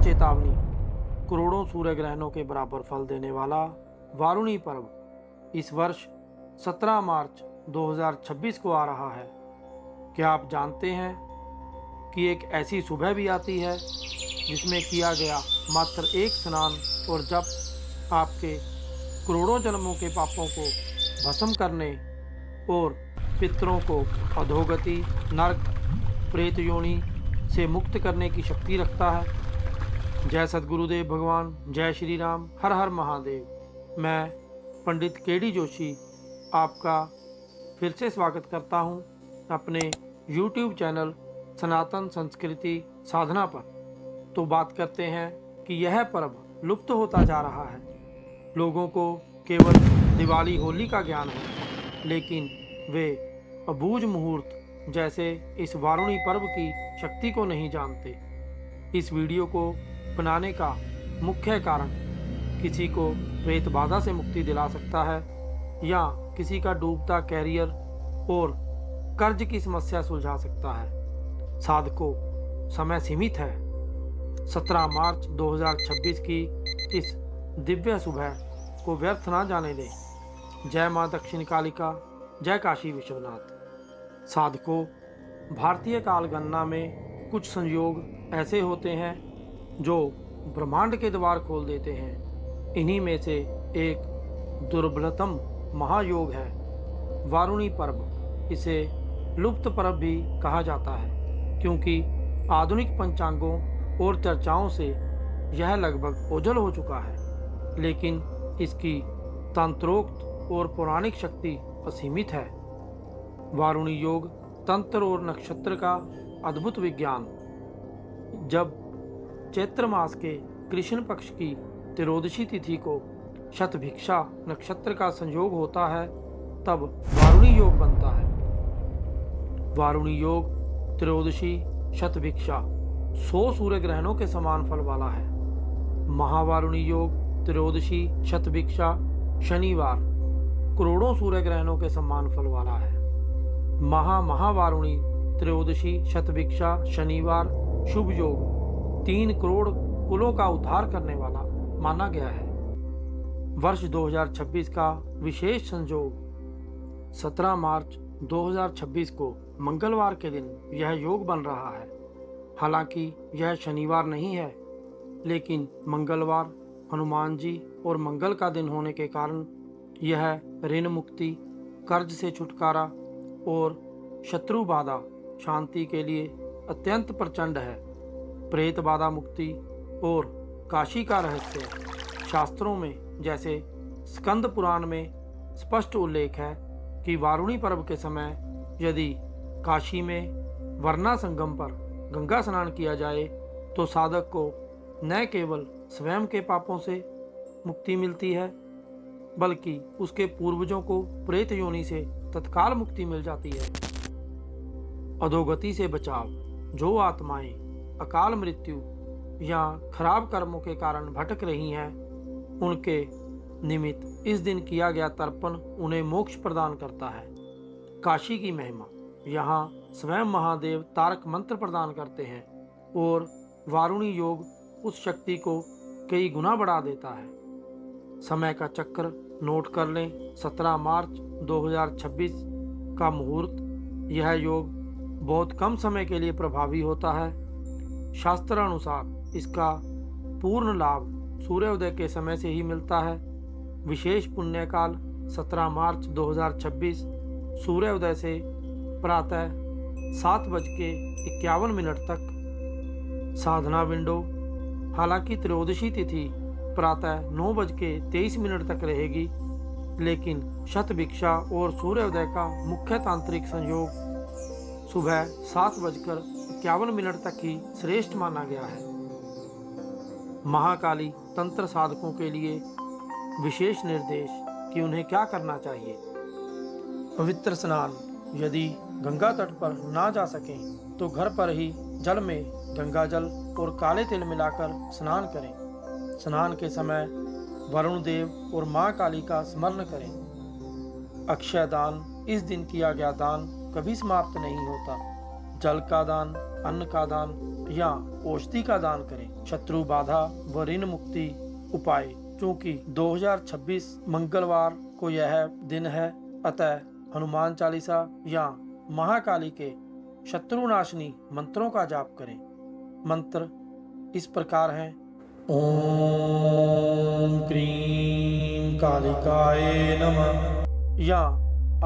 चेतावनी, करोड़ों सूर्य ग्रहणों के बराबर फल देने वाला वारुणी पर्व इस वर्ष 17 मार्च 2026 को आ रहा है। क्या आप जानते हैं कि एक ऐसी सुबह भी आती है जिसमें किया गया मात्र एक स्नान और जप आपके करोड़ों जन्मों के पापों को भस्म करने और पितरों को अधोगति, नरक, प्रेत योनि से मुक्त करने की शक्ति रखता है। जय सद्गुरुदेव भगवान, जय श्री राम, हर हर महादेव। मैं पंडित केडी जोशी आपका फिर से स्वागत करता हूं अपने YouTube चैनल सनातन संस्कृति साधना पर। तो बात करते हैं कि यह पर्व लुप्त होता जा रहा है। लोगों को केवल दिवाली, होली का ज्ञान है, लेकिन वे अबूझ मुहूर्त जैसे इस वारुणी पर्व की शक्ति को नहीं जानते। इस वीडियो को बनाने का मुख्य कारण किसी को प्रेत बाधा से मुक्ति दिला सकता है या किसी का डूबता कैरियर और कर्ज की समस्या सुलझा सकता है। साधकों, समय सीमित है। 17 मार्च 2026 की इस दिव्य सुबह को व्यर्थ ना जाने दें। जय मां दक्षिण कालिका, जय काशी विश्वनाथ। साधकों, भारतीय काल गणना में कुछ संयोग ऐसे होते हैं जो ब्रह्मांड के द्वार खोल देते हैं। इन्हीं में से एक दुर्लभतम महायोग है वारुणी पर्व। इसे लुप्त पर्व भी कहा जाता है क्योंकि आधुनिक पंचांगों और चर्चाओं से यह लगभग ओझल हो चुका है, लेकिन इसकी तंत्रोक्त और पौराणिक शक्ति असीमित है। वारुणी योग तंत्र और नक्षत्र का अद्भुत विज्ञान। जब चैत्र मास के कृष्ण पक्ष की त्रयोदशी तिथि को शतभिक्षा नक्षत्र का संयोग होता है, तब वारुणी योग बनता है। वारुणी योग त्रयोदशी शतभिक्षा 100 सूर्य ग्रहणों के समान फल वाला है। महावारुणी योग त्रयोदशी शतभिक्षा शनिवार करोड़ों सूर्य ग्रहणों के समान फल वाला है। महावारुणी त्रयोदशी शतभिक्षा शनिवार शुभ योग 3 करोड़ कुलों का उद्धार करने वाला माना गया है। वर्ष 2026 का विशेष संयोग 17 मार्च 2026 को मंगलवार के दिन यह योग बन रहा है। हालांकि यह शनिवार नहीं है, लेकिन मंगलवार हनुमान जी और मंगल का दिन होने के कारण यह ऋण मुक्ति, कर्ज से छुटकारा और शत्रु बाधा शांति के लिए अत्यंत प्रचंड है। प्रेत बाधा मुक्ति और काशी का रहस्य शास्त्रों में जैसे स्कंद पुराण में स्पष्ट उल्लेख है कि वारुणी पर्व के समय यदि काशी में वर्णा संगम पर गंगा स्नान किया जाए तो साधक को न केवल स्वयं के पापों से मुक्ति मिलती है, बल्कि उसके पूर्वजों को प्रेत योनि से तत्काल मुक्ति मिल जाती है। अधोगति से बचाव। जो आत्माएं अकाल मृत्यु या खराब कर्मों के कारण भटक रही हैं, उनके निमित्त इस दिन किया गया तर्पण उन्हें मोक्ष प्रदान करता है। काशी की महिमा। यहाँ स्वयं महादेव तारक मंत्र प्रदान करते हैं और वारुणी योग उस शक्ति को कई गुना बढ़ा देता है। समय का चक्र नोट कर लें। 17 मार्च 2026 का मुहूर्त। यह योग बहुत कम समय के लिए प्रभावी होता है। शास्त्र अनुसार इसका पूर्ण लाभ सूर्योदय के समय से ही मिलता है। विशेष पुण्यकाल 17 मार्च 2026 सूर्योदय से प्रातः 7:51 तक। साधना विंडो। हालांकि त्रयोदशी तिथि प्रातः 9:23 तक रहेगी, लेकिन शतभिक्षा और सूर्योदय का मुख्य तांत्रिक संयोग सुबह 7:51 तक ही श्रेष्ठ माना गया है। महाकाली तंत्र साधकों के लिए विशेष निर्देश कि उन्हें क्या करना चाहिए। पवित्र स्नान। यदि गंगा तट पर ना जा सकें तो घर पर ही जल में गंगा जल और काले तिल मिलाकर स्नान करें। स्नान के समय वरुण देव और मां काली का स्मरण करें। अक्षय दान। इस दिन किया गया दान कभी समाप्त नहीं होता। जल का दान, अन्न का दान या औषधि का दान करें। शत्रु बाधा व ऋण मुक्ति उपाय। चूंकि 2026 मंगलवार को यह दिन है, अतः हनुमान चालीसा या महाकाली के शत्रुनाशनी मंत्रों का जाप करें। मंत्र इस प्रकार हैं: ओम क्रीं कालिकाय नमः। या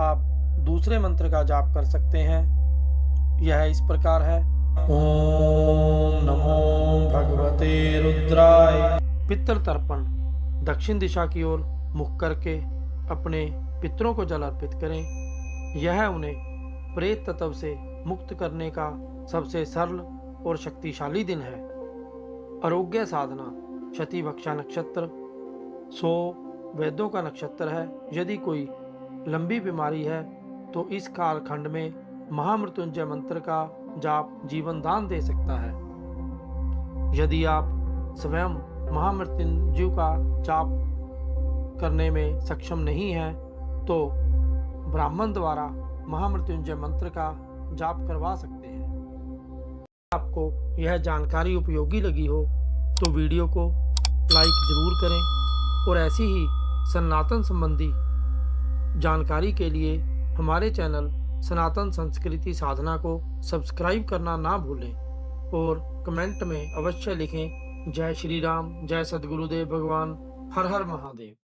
आप दूसरे मंत्र का जाप कर सकते हैं। यह इस प्रकार है: ओम नमो भगवते रुद्राय। पितृ तर्पण। दक्षिण दिशा की ओर मुख करके अपने पितरों को जल अर्पित करें। यह उन्हें प्रेत तत्व से मुक्त करने का सबसे सरल और शक्तिशाली दिन है। आरोग्य साधना। शतिभक्षा नक्षत्र 100 वेदों का नक्षत्र है। यदि कोई लंबी बीमारी है तो इस कालखंड में महामृत्युंजय मंत्र का जाप जीवन दान दे सकता है। यदि आप स्वयं महामृत्युंजय का जाप करने में सक्षम नहीं हैं तो ब्राह्मण द्वारा महामृत्युंजय मंत्र का जाप करवा सकते हैं। आपको यह जानकारी उपयोगी लगी हो तो वीडियो को लाइक जरूर करें और ऐसी ही सनातन संबंधी जानकारी के लिए हमारे चैनल सनातन संस्कृति साधना को सब्सक्राइब करना ना भूलें और कमेंट में अवश्य लिखें जय श्री राम, जय सद्गुरुदेव भगवान, हर हर महादेव।